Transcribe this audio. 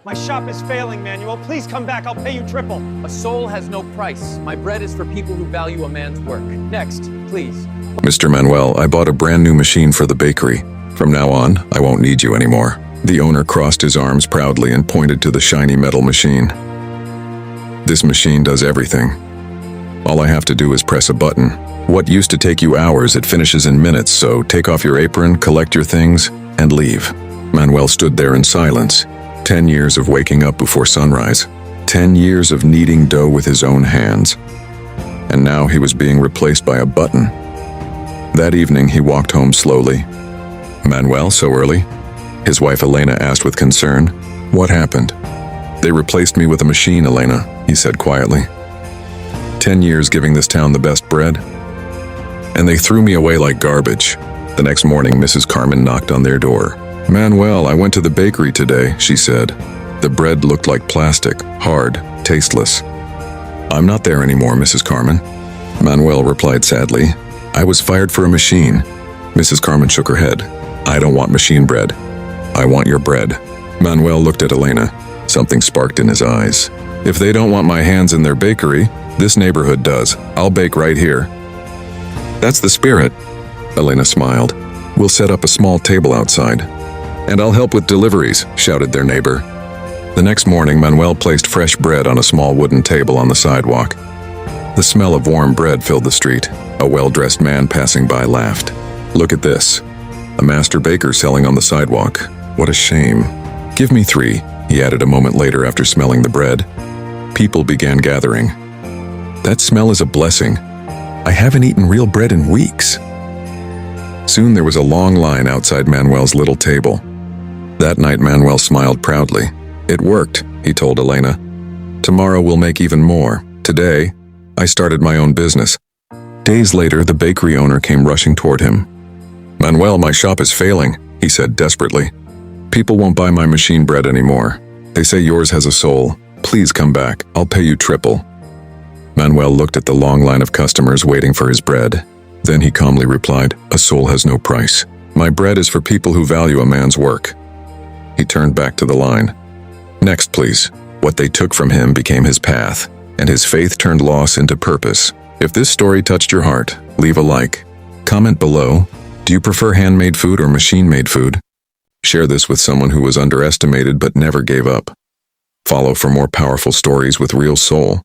My shop is failing, Manuel. Please come back. I'll pay you triple. A soul has no price. My bread is for people who value a man's work. Next, please. Mr. Manuel, I bought a brand new machine for the bakery. From now on, I won't need you anymore. The owner crossed his arms proudly and pointed to the shiny metal machine. This machine does everything. All I have to do is press a button. What used to take you hours, it finishes in minutes, so take off your apron, collect your things, and leave. Manuel stood there in silence. 10 years of waking up before sunrise. 10 years of kneading dough with his own hands. And now he was being replaced by a button. That evening, he walked home slowly. "Manuel, so early?" His wife Elena asked with concern. "What happened?" "They replaced me with a machine, Elena," he said quietly. 10 years giving this town the best bread. And they threw me away like garbage. The next morning, Mrs. Carmen knocked on their door. "Manuel, I went to the bakery today," she said. The bread looked like plastic, hard, tasteless. "I'm not there anymore, Mrs. Carmen." Manuel replied sadly, "I was fired for a machine." Mrs. Carmen shook her head. "I don't want machine bread. I want your bread." Manuel looked at Elena. Something sparked in his eyes. "If they don't want my hands in their bakery, this neighborhood does. I'll bake right here." "That's the spirit," Elena smiled. "We'll set up a small table outside." "And I'll help with deliveries," shouted their neighbor. The next morning, Manuel placed fresh bread on a small wooden table on the sidewalk. The smell of warm bread filled the street. A well-dressed man passing by laughed. "Look at this. A master baker selling on the sidewalk. What a shame." "Give me 3, he added a moment later after smelling the bread. People began gathering. "That smell is a blessing. I haven't eaten real bread in weeks." Soon there was a long line outside Manuel's little table. That night Manuel smiled proudly. "It worked," he told Elena. "Tomorrow we'll make even more. Today, I started my own business." Days later, the bakery owner came rushing toward him. "Manuel, my shop is failing," he said desperately. "People won't buy my machine bread anymore. They say yours has a soul. Please come back. I'll pay you triple." Manuel looked at the long line of customers waiting for his bread. Then he calmly replied, "A soul has no price. My bread is for people who value a man's work." He turned back to the line. "Next, please." What they took from him became his path, and his faith turned loss into purpose. If this story touched your heart, leave a like. Comment below, do you prefer handmade food or machine-made food? Share this with someone who was underestimated but never gave up. Follow for more powerful stories with real soul.